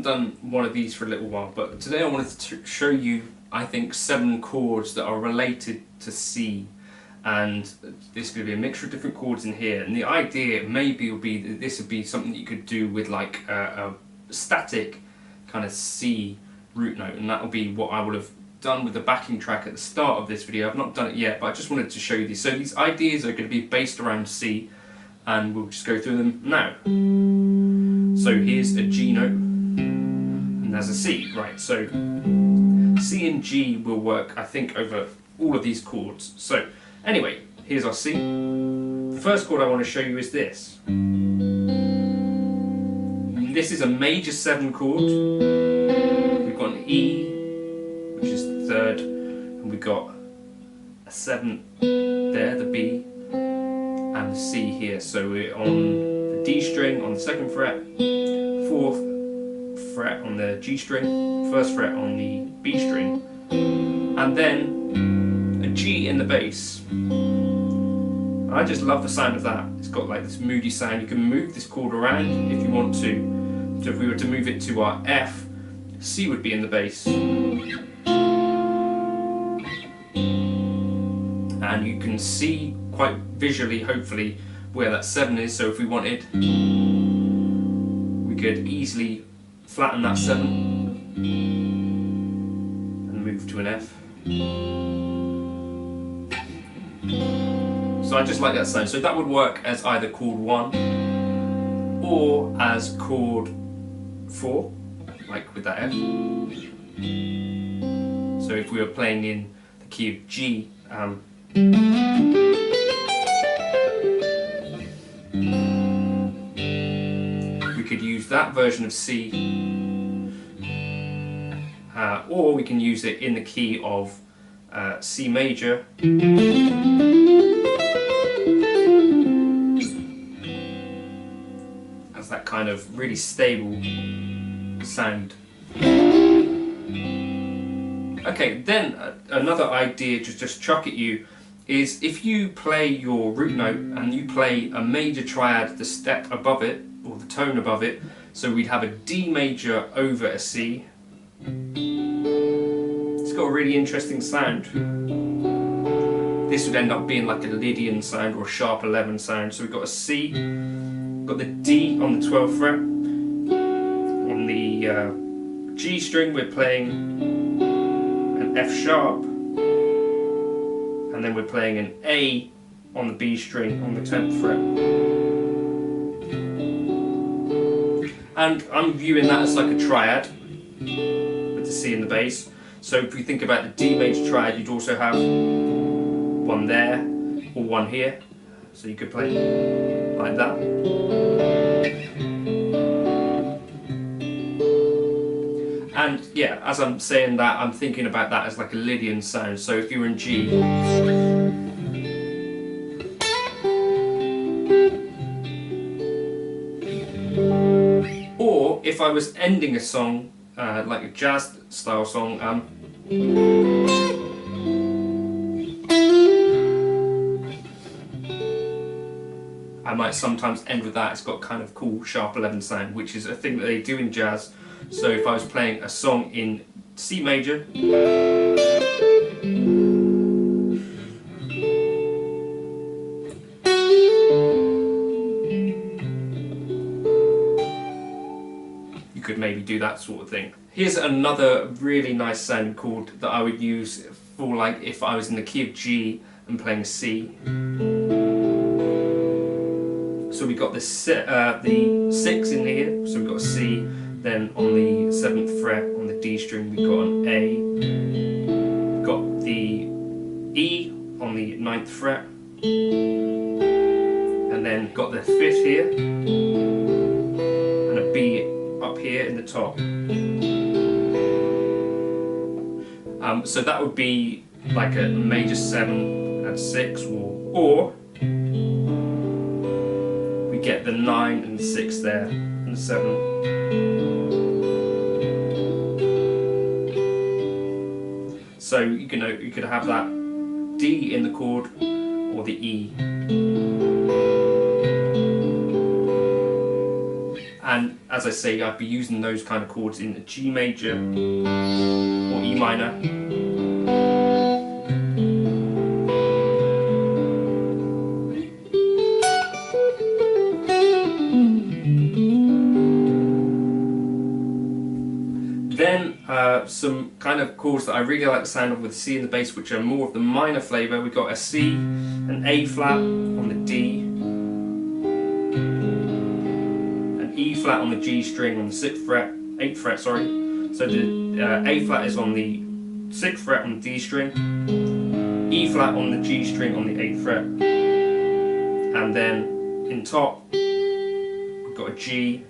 haven't done one of these for a little while, but today I wanted to show you, I think, 7 chords that are related to C. And there's going to be a mixture of different chords in here, and the idea maybe will be that this would be something that you could do with like a static kind of C root note, and that will be what I would have done with the backing track at the start of this video. I've not done it yet, but I just wanted to show you these. So these ideas are going to be based around C, and we'll just go through them now. So here's a G note, and there's a C, right? So C and G will work, I think, over all of these chords. So anyway, here's our C. The first chord I want to show you is this. This is a major 7 chord. We've got an E, which is the 3rd, and we've got a 7 there, the B, and the C here. So we're on the D string on the 2nd fret, 4th fret on the G string, 1st fret on the B string, and then a G in the bass. I just love the sound of that. It's got like this moody sound. You can move this chord around if you want to. So if we were to move it to our F, C would be in the bass. And you can see quite visually, hopefully, where that 7 is. So if we wanted, we could easily flatten that 7 and move to an F. So I just like that sound. So that would work as either chord 1 or as chord 4, like with that F. So if we were playing in the key of G, we could use that version of C, or we can use it in the key of C major, as that kind of really stable sound. Okay, then another idea to just chuck at you is if you play your root note and you play a major triad the step above it, or the tone above it, so we'd have a D major over a C. It's got a really interesting sound. This would end up being like a Lydian sound or a sharp 11 sound. So we've got a C, got the D on the 12th fret. On the G string we're playing an F sharp, and then we're playing an A on the B string on the 10th fret. And I'm viewing that as like a triad with the C in the bass. So if you think about the D major triad, you'd also have one there or one here. So you could play like that. And yeah, as I'm saying that, I'm thinking about that as like a Lydian sound. So if you were in G, or if I was ending a song, like a jazz style song, I might sometimes end with that. It's got kind of cool sharp 11 sound, which is a thing that they do in jazz. So if I was playing a song in C major, you could maybe do that sort of thing. Here's another really nice sounding chord that I would use for like if I was in the key of G and playing a C. So we got the 6 in here, so we've got a C, then on the 7th fret on the D string we've got an A, we've got the E on the 9th fret, and then got the 5th here, and a B up here in the top. So that would be like a major 7 and 6, or we get the 9 and 6 there, and the 7. So you could have that D in the chord or the E. And as as I say, I'd be using those kind of chords in the G major or E minor. Then some kind of chords that I really like the sound of with C in the bass, which are more of the minor flavour. We've got a C, an A flat on the D, an E flat on the G string on the 6th fret, 8th fret, sorry. So the A flat is on the 6th fret on the D string, E flat on the G string on the 8th fret, and then in top we've got a G.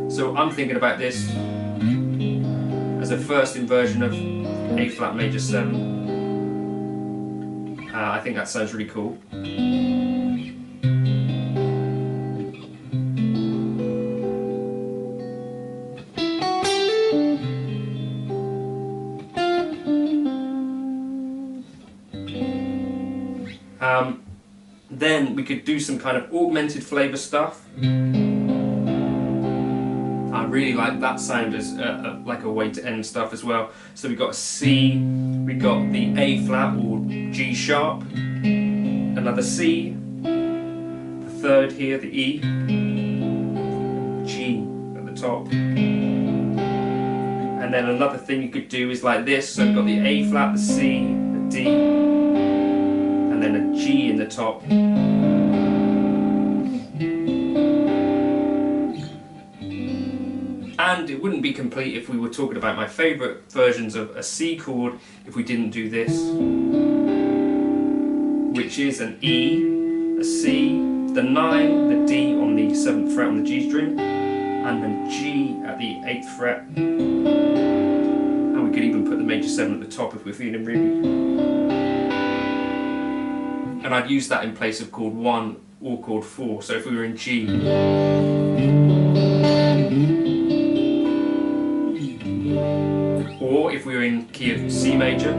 So I'm thinking about this as a first inversion of A flat major 7. I think that sounds really cool. Then we could do some kind of augmented flavour stuff. I really like that sound as like a way to end stuff as well. So we got a C, we got the A flat or G sharp, another C, the third here, the E, G at the top, and then another thing you could do is like this. So we've got the A flat, the C, the D, and then a G in the top. And it wouldn't be complete if we were talking about my favourite versions of a C chord if we didn't do this, which is an E, a C, the 9, the D on the 7th fret on the G string, and then G at the 8th fret. And we could even put the major 7 at the top if we're feeling really. And I'd use that in place of chord 1 or chord 4. So if we were in G, or if we were in key of C major,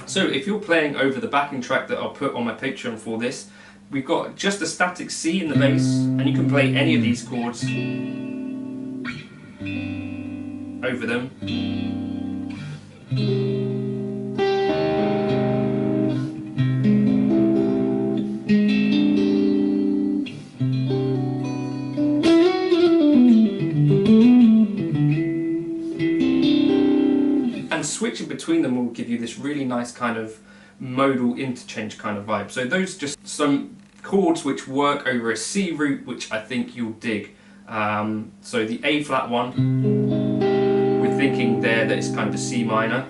so if you're playing over the backing track that I'll put on my Patreon for this, we've got just a static C in the bass, and you can play any of these chords over them. And switching between them will give you this really nice kind of modal interchange kind of vibe. So those are just some chords which work over a C root, which I think you'll dig. So the A flat one, we're thinking there that it's kind of a C minor.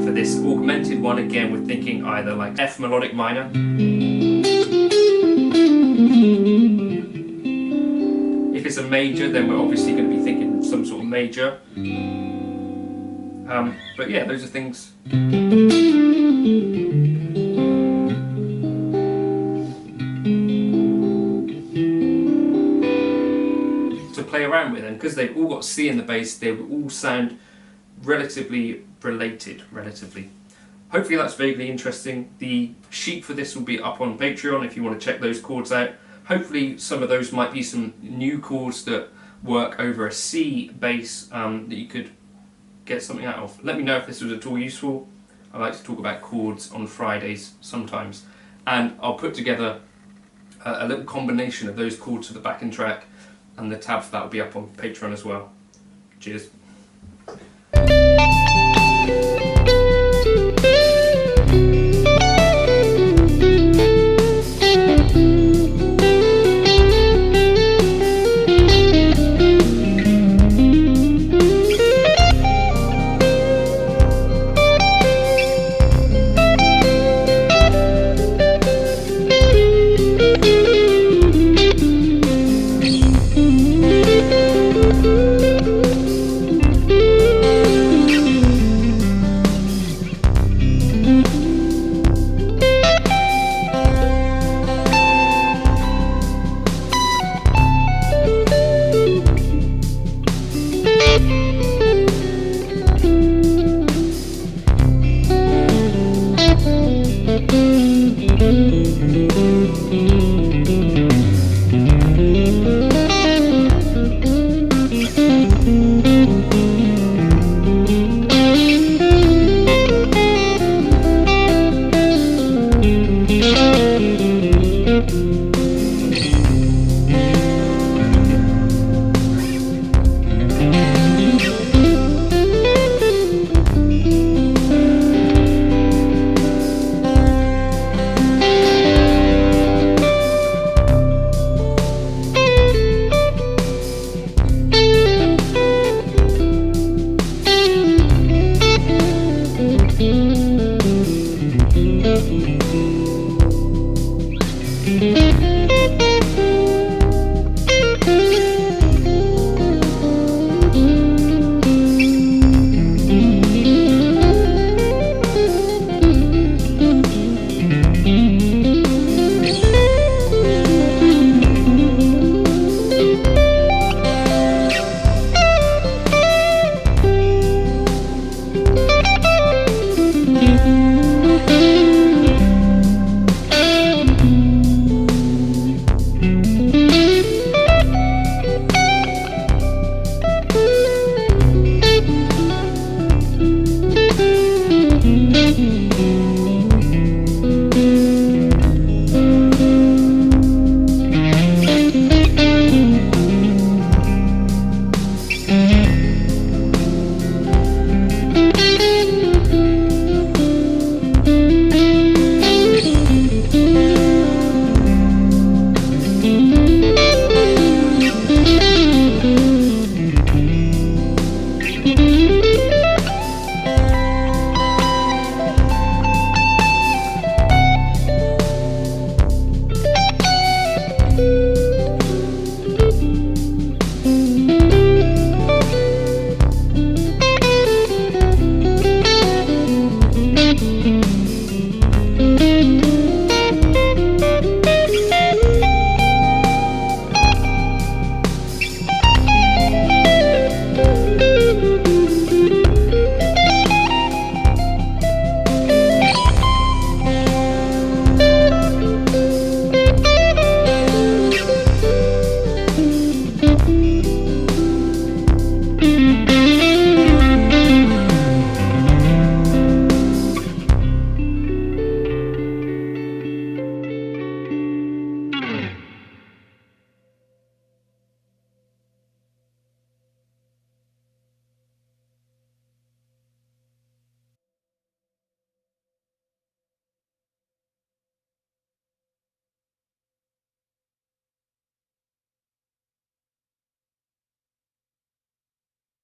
For this augmented one, again, we're thinking either like F melodic minor. If it's a major, then we're obviously going to be thinking some sort of major. But yeah, those are things to play around with, and because they've all got C in the bass, they will all sound relatively related. Hopefully that's vaguely interesting. The sheet for this will be up on Patreon if you want to check those chords out. Hopefully some of those might be some new chords that work over a C bass that you could get something out of. Let me know if this was at all useful. I like to talk about chords on Fridays sometimes, and I'll put together a little combination of those chords for the backing track, and the tab for that will be up on Patreon as well. Cheers. you.